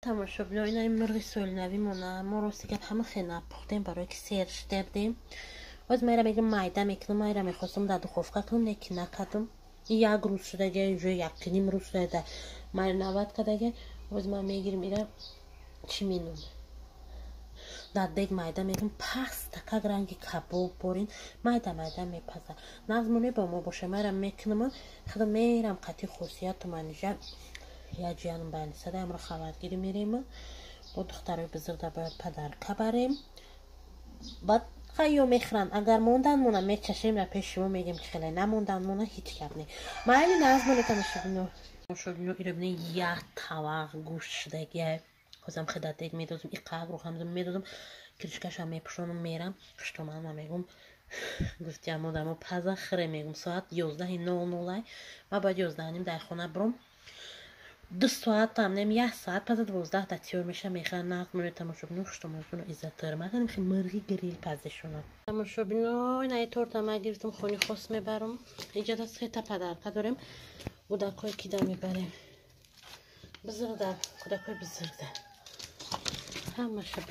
تماشاگران این مرغ سولنویمونه ما رو سیگار همه خیلی نپختیم برای که سرش دردیم از میرم میگم مایده میکنم میرم میخواستم در دخوفکه کنم نکی نکردم یک روز شده گه یک نیم روز شده میر 90 کده از من میگیرم میرم چی مینون در دیگ مایده میگم پس تکه رنگی کباب برین مایده میپزه نظمونه با ما باشه میرم میکنم خدا میرم قطعی خصوصیت منیجه یا جانم بانی صدا امرو خبرگیری میریم با دخترای بزرگ باید پدر کبریم بعد خیلی میخرن اگر موندن مونه میچشیم را پیش شما میگیم که خیلی نموندن مونه هیچ کب نی ما اینی نظمونه تماشاگران ایره بینه یک طبق گوشت شدگیه خودم خدا دیگ میدازم این قبر رو هم میدازم کلشکش هم میپشونم میرم شتومن هم میگم گفتیم مودم و پزه خره میگم ساعت 11:00 ما باید 11:30 در خونه برم 2 ساعت هم نیم 1 ساعت پس 12 تا تیور میشه میخوان نظمونه تماشاگران شتومن عزت داره من میخوام مرغی گریل پزشونم تماشاگران این تورت هم گرفتم خونی خواست میبرم اینجا دست خیلی پدرکه داریم کودکای کیدا میبریم بزرگ در کودکای بزرگ در همه شب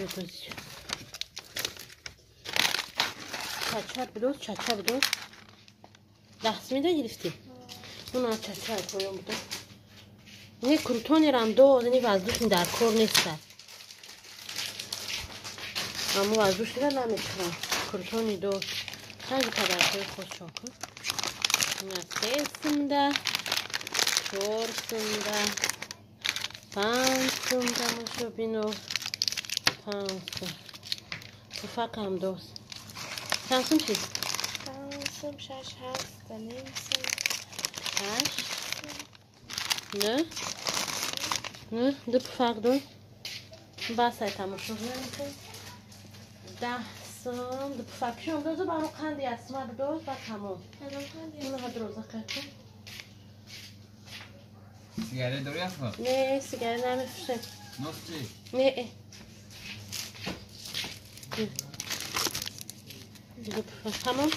بدوز چچه بدوز دست میده گرفتی اون چچه کویم بوده نه کروتونی رم دوز اینی وزدوش در کور نیست اما وزدوش دیگر نمیکنم کروتونی دوز خیلی پدرکای خود شاکن این از 3 سنده 4 سنده 5 سنده ماشو بینو 5 سنده تفاق هم دوست چند سن چیز؟ 5 6 7 نیم سن 8 نه؟ نه؟ دو تفاق دو بس های تماشا کنیم 10 سن دو تفاق شما دوزو برو قندی اسمه بدوز و تمام اونو ها دروزه کردم سیگاره داری اصلا؟ نه سیگاره نمیفروشم نصفی؟ نه دیگه تمام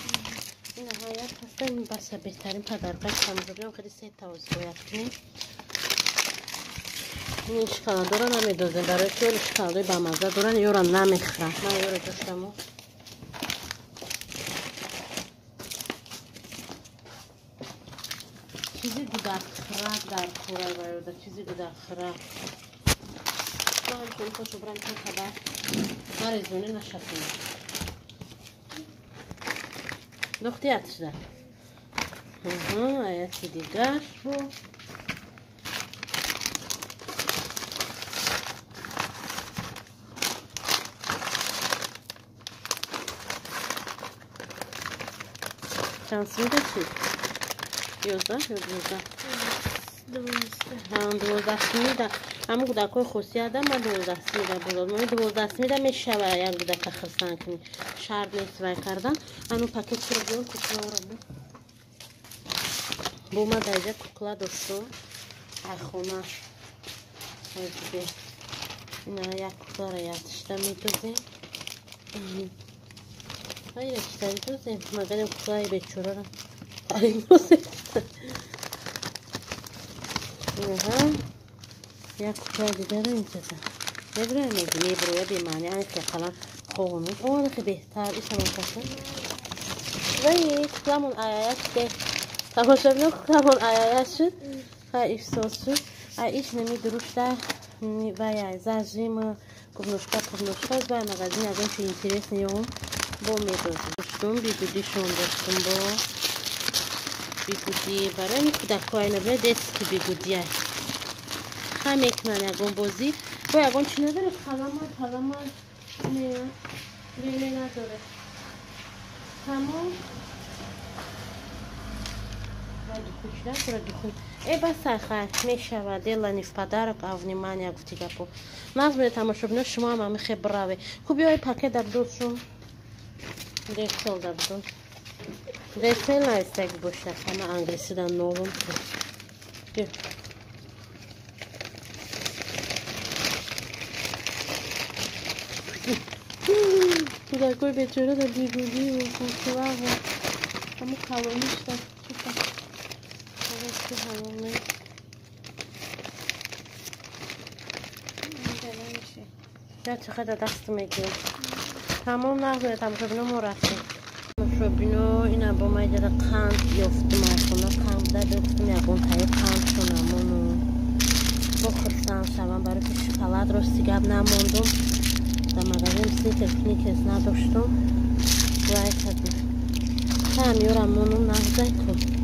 این نهایت هست این بسه بهترین پدرقه تماشاگران خیلی 3 تا از باید کنیم این شکلات دارن نمیدازیم برای که شکلات با مزه دارن یورم نمیخرم من یورو داشتم چیزی گودک خرد در خوره باید چیزی گودک خرد من خیلی خوشو برم که خبر نریزونه نشکنیم دختی اتش در آیتی دیگر بو چند سمیده چی؟ 11 یا 12 سمیده همه گودکای خوصی هده من 12 سمیده بودم من 12 سمیده میشه برای یک گودک خستن کنی شرد نیست وی کردن انو پاکت رو بیون ککلا رو بود بو ما دیگه ککلا داشتم ای خونه اینا یک ککلا رو یادشته میدوزیم های رکتری دوزیم مگرم ککلای بیچوره رو این دوزیم اینها یک ککلا دیگه رو میدوزم نبره میگی نبروه بیمانی این که قلم خوونه اون که بهتر ایش همون کسن ولی ککلمون آیایت که تماشا بینم ککلمون آیایت شد خیلی افسوس شد ایش نمی دروشته وی زجیم گفنوشکا از باید مغازین از این که اینترس نیون با میدازم داشتم بیگودیشون داشتم با بیگودی برای این کودکای نبره دست که بیگودیه خیلی میکنن یکون بازی با یکون چی نداره خلام نه لیلی نداره تمام ای بس خیلی میشه دیلا نیف پدرک اونی من یک گفتی گپو نظمه تماشاگران شما هم خیلی براوی خوبی های پاکت در دوستشون ریسل در دوست ریسل نیست یک باشه همه انگلیسی در نولم بیا کودکای بیچاره در بیگودی و کودکلا و همه قوانیش در که همون یا چقدر دست میگیرم تمام نخوره تماشا بینو ما رفتیم تماشا بینو اینا با ما ایجاد قند یافتم ایخونا قند دادم یکون تایی قند شنمونو با خرسان شبم برای که شکلات رو سیگاب نموندم در مغازم سیتر کنیکس نداشتم وای کردم همیورمونو نغزای کن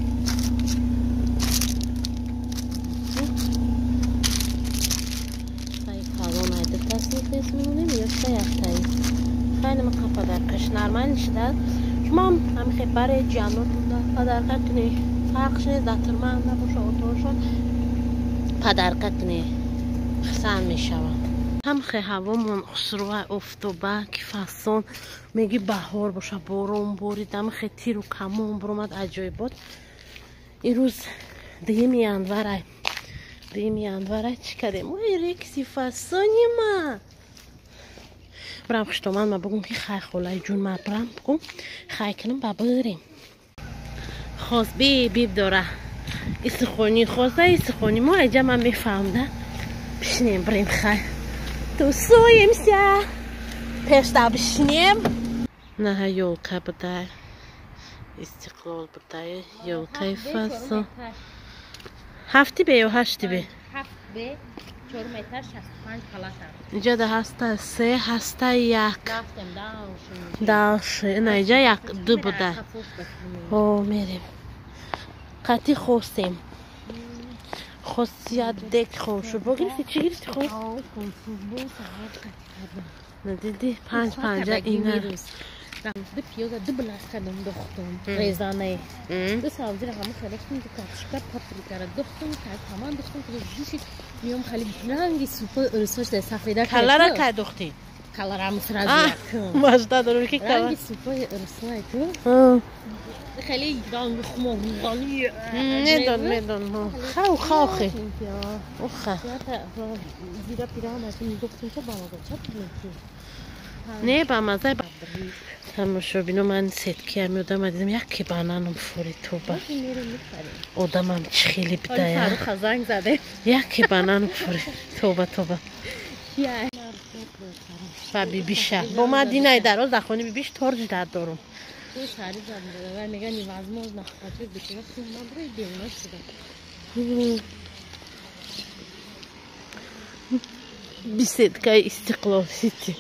خیلی پدرکش نرمال نشده شما هم خیلی برای جانور پدرکت کنی فرقش نیست دکتر من نباشه اتوشون پدرکت کنی خسن میشوم هم خیلی هوامون خسروه افتوبک فصل میگی بهار باشه بارون بوریدم خیلی تیر و کمون برومد عجایب بود این روز دیگه میاندواره چی کردیم وای ریکسی فصانی ما برام خشتمان ما بگم که خیلی خولای جون ما برام بگم خیلی کنم با بریم خواست بیب داره استخونی خواسته استخونی ما اینجا من میفهمده بشنیم بریم خیلی تو سویم سیا پشتا بشنیم نه یولکه بده استقلال بده یولکه فصل هفتی به یا هشتی به؟ هفت به 4 متر 65 پلاتر اینجا ده هسته سه هسته یک رفتم داشه نه اینجا یک دو بوده او میریم قطعی خوستیم خوستیت دک خوشو بگیرستی چی گیرستی خوست؟ نه دیدی 5 اینه دو پیازه دو بلاس کردم دختم ریزانه دو سبزی رو همه خلقتم دو کاتشکر پاپریکا رو دختم که تمام دختم که جوشی میام خیلی رنگی سوپ ارساش ده سفیده کرد کلر که دختی؟ کلر هم سرازی کن ماجدا دارم که کلر رنگی سوپ ارسای تو خیلی رنگ خماغانی میدون خاخی اوخه زیرا پیران هستم دختم که بالا نه با مزه تماشا بینو من سیدکی هم یادم دیدم یکی بانانم فوری توبه آدمم چی خیلی بدایه فاروق زنگ زده یکی بانانم فوری توبه و بیبیشه با ما دینای دراز دخونی بیبیش ترج داد دارم تو سری زنده و میگه نیوازماز نخواهد بکنه من برای دیونه شده بیسیدکای استقلال سیتی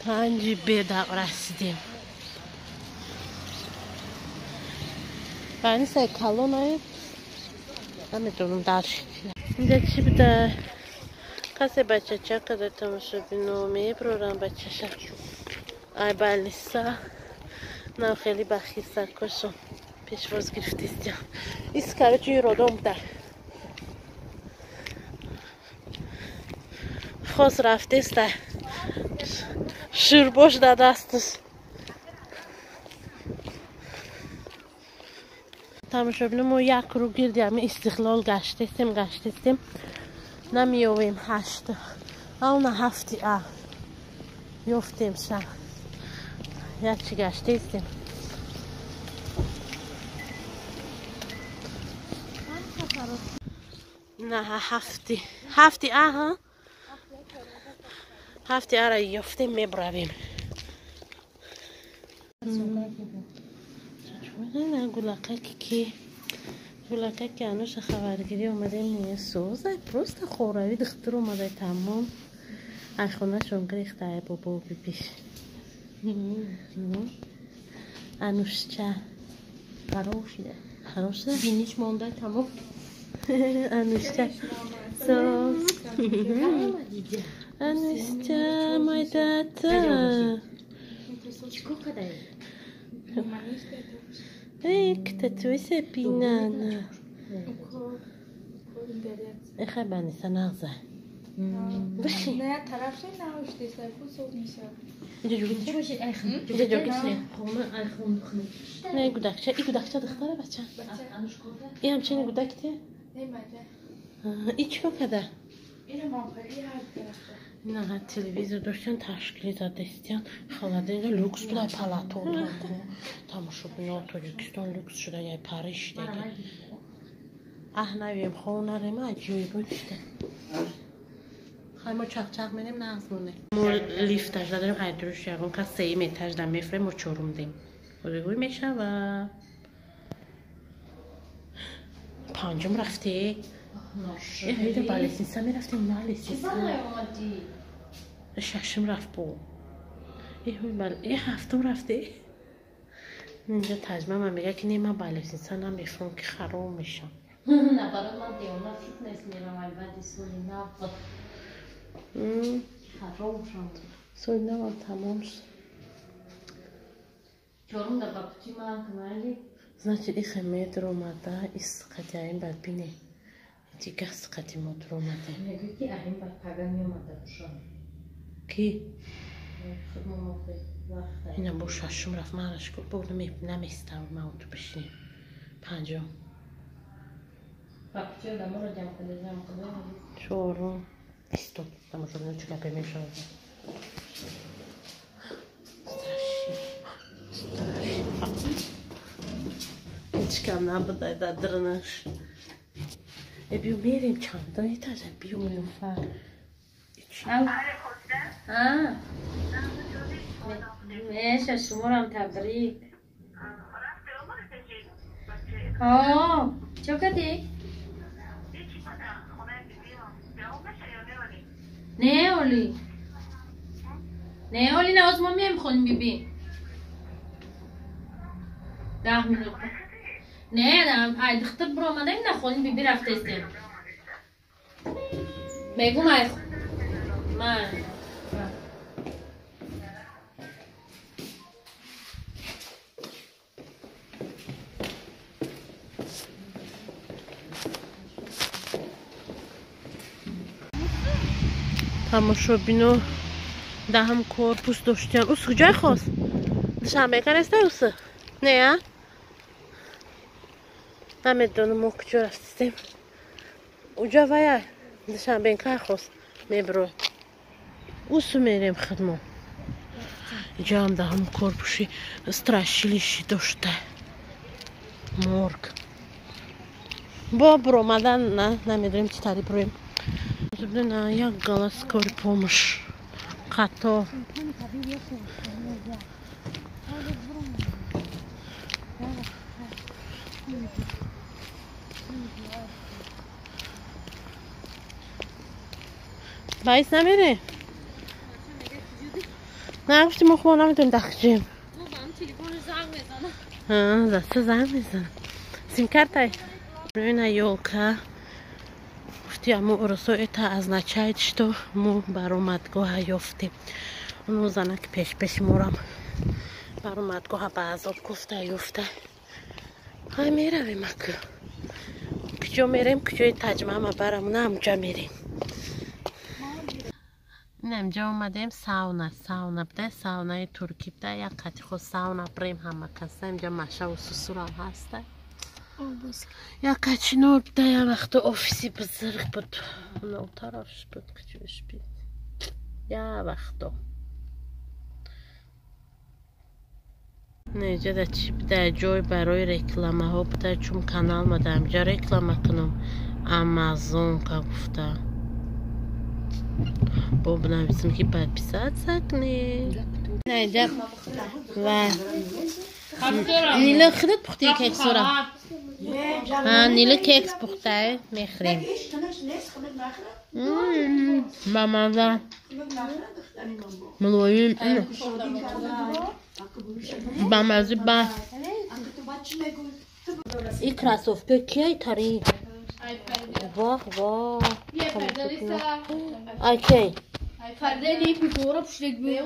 5 بیدا رسیدیم بانی سای کالون های نمیدونم درشید اینجا چی بده کسی بچه چه قدر تماشا بینو میبرورم بچه شد ای بلیسا نه خیلی بخیسته کشم پیشواز گرفتیستیم ایست که چی رو دوم ده خواست رفتیسته شورباش داده است تماشا بینم ما یک رو گردیم استقلال گشتیم نمیویم 8 اون 7 یافتیم شب یک چی گشتیم نه 7 ها 7 را یافتیم میبرویم نه گلکه که انوش خبرگیری اومده نیست سوزه پروست خوراوی دختر اومده تمام خونه شون گریخته بابا بیبیش انوش چه خروشه بینیش مانده تمام انوش چه سوز انوش چه مایداتا چیکو کده ای کتتوی سپینانه ای خیلی بانیسه نغزه بشی نه طرفش نهاشته سرکو صوت میشه اینجا جوگیت باشید ایخم اینجا جوگیت نه خونه ایخم نه گودکچه ای گودکچه دختره بچه ای همچنین گودکته نه مگه ای چیکو کده اینو مامپلی هر گرفته نه تلویزیون داشتن تشکیلی داده استیان خواهده اینجا لوکس بوده پلاتو تماشا بینه تاجیکستان لوکس شده یه پاریش دیگه نویم خونه ریم عجیبی بودشته ما چاق میریم نغز مونه ما لیفت تجده داریم هیدروش یقون که 3 متر دم میفریم و 4 دیم بزرگوی میشه و 5 رفته هیده بالسیسا میرفتیم نه لیسیسا 6 رفت بو هفتم رفته اینجا تجمه من میگه که نیمه بالسیسا نمیفرم که خراب میشم نه برای من دیونا فیتنس میرم بعد سولی نفت خراب شد سولی نفت تمام شد چورم در باپچی من کنالی Значит, их имеет ромада из хотя بعد بینه دیگه از قدیم رومده میگه که این بعد پگان میومده باشم کی خودم وقت اینا با ششم رفت مالش کرد بود نمیستم ما تو بشینیم 5 باپچی دم رو جمع کنه 4 استوب tam już robię ciekawe mieszane Çıkan ne yapıdaydı adırınır. Biumirim çanta yeter biumirim falan. ها ماشي شمورم تبریک ها چه کردی؟ نه اولی نه از ما میخونیم بیبی 10 minut نه ای دختر برو مدام نخونیم بیبی رفته استیم بگو من تماشابینو دهم کورپوس داشتن اوس کجای خواست شنبه کنسته اوس نه نمیدونم ما کجا رفتیم اوجا ویا شنبه که خواست میبرو اوس میریم خدمو اینجا هم دهم کورپوشی استراشیلیشی داشته مرگ با برو مدن نه نمیدونم چی تاری برویم نه یک گلاس کاری پومش قطع باعث نمیره نه گفتی ما خواه نمیتونیم دخجیم دسته زنگ میزنم سیم کارتای ببینه یولکه گفتی امو ارسو تا از نچاید شتو مو برامدگاه یافتیم اونو زنه که پیش مورم برامدگاه بعضاب گفته یافته های میرویم اکو کجا میریم کجای تجمع ما برامونه همجا میریم این همجا اومدیم ساونا بده ساونای ترکی بده یک قطی خود ساونا بریم همه کسته اینجا مشه و سسور هم هسته یا کچی نور بده یا وقت آفیسی بزرگ بود اونو طرفش بود کچوش بید یا وقتا اینجا ده چی بده جای برای رکلامه ها بده چون کانال ما ده همجا رکلامه کنم امازون که گفته با بنویسیم که بعد بیسات سکنه اینجا و نیله خودت پختی کیک سورا نیله کیکس پخته میخریم با مزه ملویم با مزه با این کراسوفکا کیه تاری واه اوکی Perde ne yapıyor? Pişirek bir.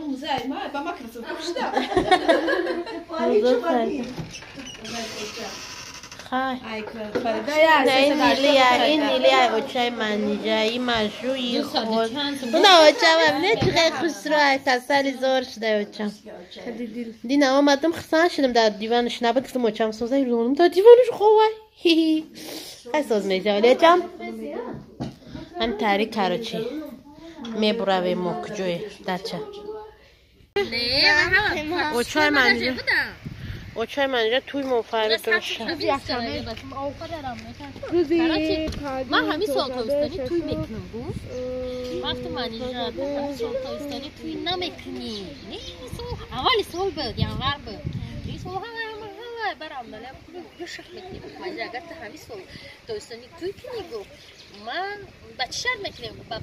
این نیلی اوچای منیجایی مشروعی خود اون اوچا ممنه چقدر خوش رو تسلی زور شده اوچا دینا آمدم خسان شدم در دیوانش نبکستم اوچام سوزه روانم در دیوانش خواه خیلی میشه ولی اوچام هم تاری کاروچی میبروی موکجوی دچه اوچای منیجایی اوچای من اینجا توی موفر داشتم من همین سال تایستانی توی میکنم گفت وقتی من اینجا همین سال تایستانی توی نمیکنی اولی سال بود یعنی ور بود این سال همه برام داره یه شخص میکنیم مجرد اگر تا همین سال تایستانی توی کنی گفت من با چی شرط میکنیم با $500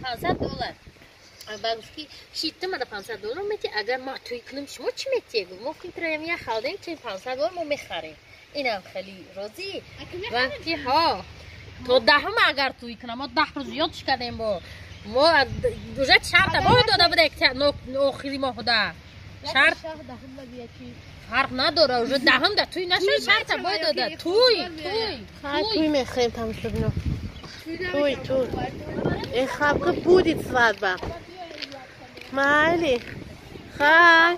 باگوشکی شیطه من $500 میتی اگر ما توی کنیم شما چی میتی گفت ما فکر کنیم یه خالدیم توی $500 ما میخریم اینم خیلی راضی وقتی ها تو دهم اگر توی کنم ما 10 روز یادش کردیم با ما دوجه شرط ما داده بوده آخری ما خدا شرط فرق نداره اوجه دهم ده توی نشد شرط ما داده توی میخریم تمام شد نو توی این خب که بودید سواد با مالی خواهی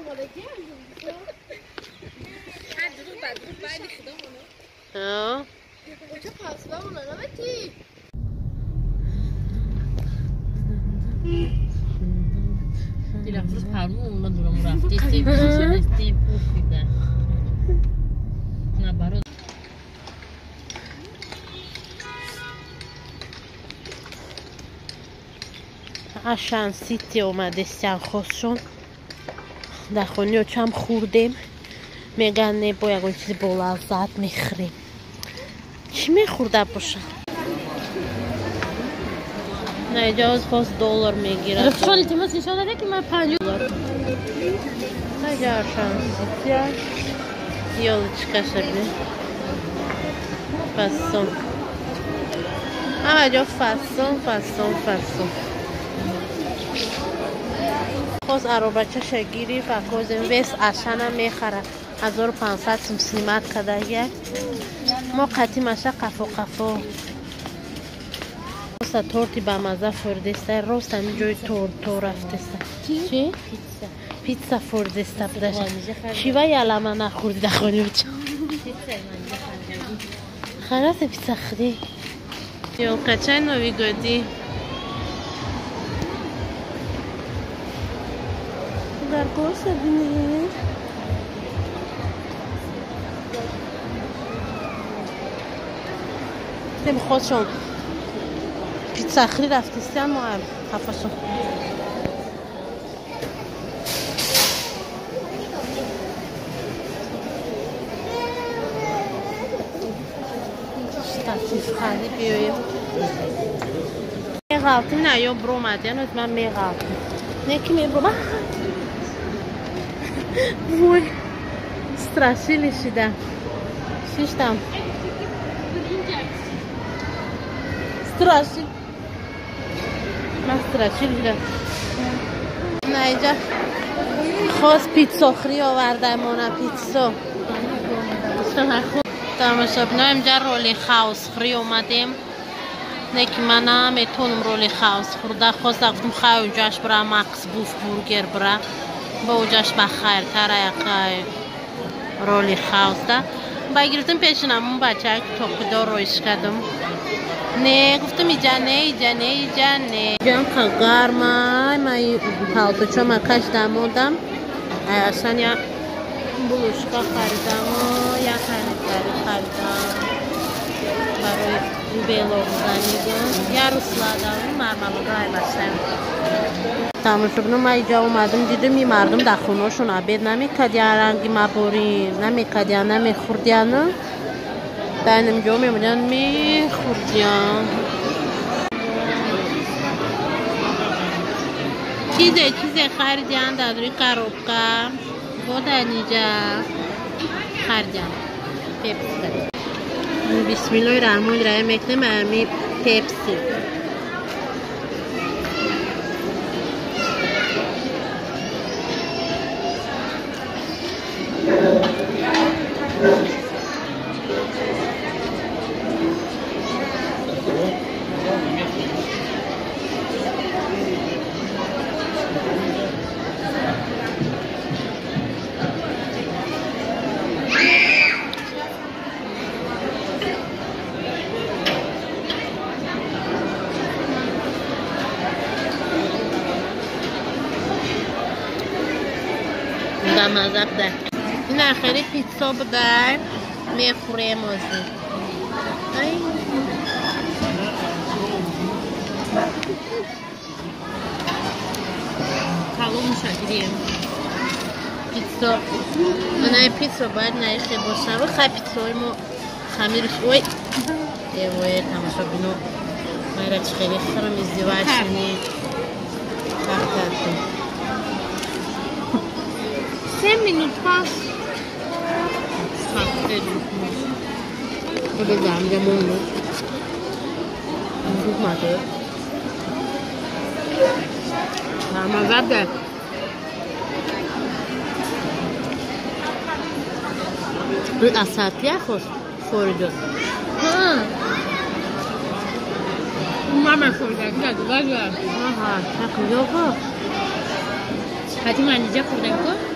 دیلافروز پرمو اونا دورم رفتی استیم پوفیده نه برای اشان سیتی اومده سیان خوششون در خونی چم خوردیم میگن نباید اون چیزی با لذت میخوریم چی میخورده باشه نه اینجا خواست $1 میگیره رفشان التماس نشان داده که من $5 اینجا اشان سیتی یولچکا شبیه فاسون اینجا فاسون خواست عربچه شگیری فکوزیم ویس اشانم میخره 1500 سمسیمت کده ما قطیمشه قفو خواست تورتی با مزه فردسته روست همین جای تور رفتسته چی؟ پیتزا فردسته بودش شیوه یلمه نخوردی دخونی بچه خلاص پیتزا خودی یو کچه نوی گودی در گوسه بینید تیم خودشون پیتزا خری رفتیستن ما هم خفاشون تفتیف خری بیاییم میغالتیم نه یا برو اومده من میغالتیم نکی میبرو وای straszili شدم شیشتم straszili من straszili شدم نه اینجا خواست پیتزا خری آورده مانه پیتزا تماشا بنا اینجا رولی خاوس خری اومدیم نکی من میتونم رولی خاوس خورده خواست گفتم خواهی اونجاش برا مکس بوف بورگر برا با اوجاش بخیر تره یقای رولی خواسته بگیرتم پیشنم اون بچه که توقیدار رویش کردم نه گفتم ایجا نه جام که گرمه من پالتو چو مکش دمودم اصلا یا بلوشکا خریدم و یا خریدم برای بیلور زنیدم یا رسلادم مرمالو رای باشتم تماشا بنو من اینجا اومدم دیدم این مردم در خونه‌شون عبید نمیکردن رنگی مبوری نمیکردن نمیخوردن در اینجا میمونن میخوردن چیزی خریدن در روی قروبکا بود اینجا خریدن پیپسی بسم الله الرحمن الرحیم میکنم امی پیپسی مذهب ده این آخری پیتزا بودن میخوریم ازی تمام شدیم پیتزا اونای پیتزا باید نایخی باشن و خواهی پیتزای ما خمیرش اوی اوی تماشا بینو مایرا چه خیلی خرم ازدواج شنی بختتون 3 minut pas. Udah jam mulu. Untuk mati. Sama zada. Bu asat ya khos fordu. Ha. Mama خوردن که دیگه Aha, tak yok. حتی من اینجا خوردن که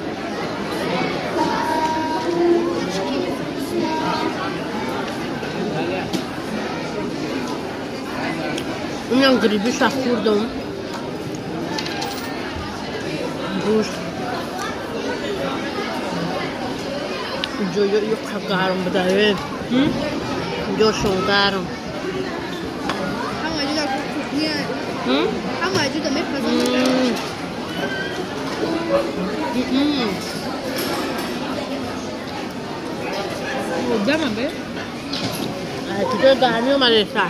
Bunun gribi şahkurdum. Buş. Jo kagarım bu da evet. Jo şongarım. Ama acı da çok niye? Hı? Ama acı da ne kazanıyor? Orada mı be? Tudo ganho Marisa.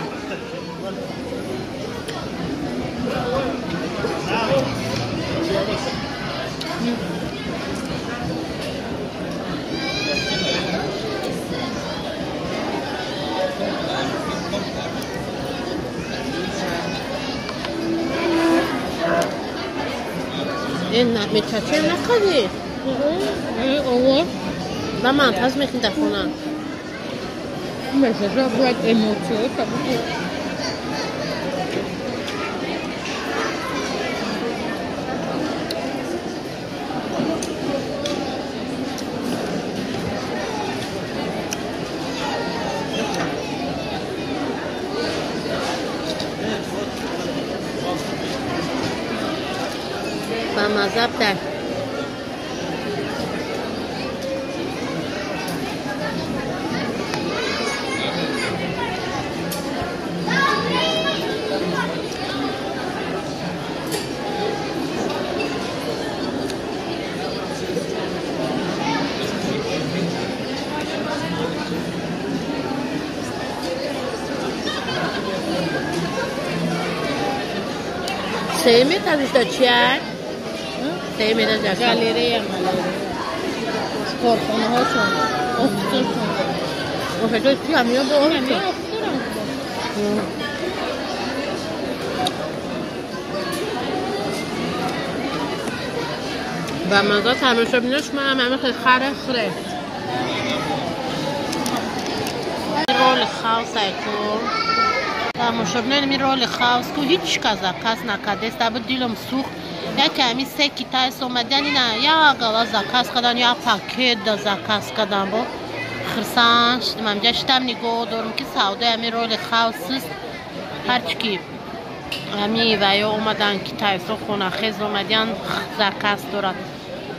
این میچچه نخوادی؟ اوه و من پس میخوام دخونم مثلا باید اموتیو و مذهب در sevmiyor tabii işte çiğer. Sevmiyor da گالری کارخانه هاشون افترشون O kadar çıkamıyor bu همه olmuyor. افترم و مزا تماشا بینش من همه خیلی خره رول خاص ایکو تماشا بینه نمی رول خاص کو هیچ کس نکده بود دیلم سوخ یا کمی سکی تایس اومدن اینا یا گلا زکاس کدن یا پاکت دا زکاس کدن با خرسانش من جشتم نگاه دارم که سعوده همی رول خاص است هرچی همی ویا اومدن که تایس خونه خیز اومدن زکاس دارد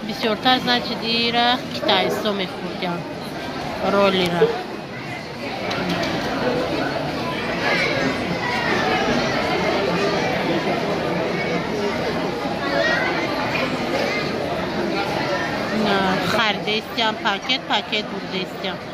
بسیارتر از نچه دیره که تایس میخوردن رولی را خرده استیم پاکت برده استیم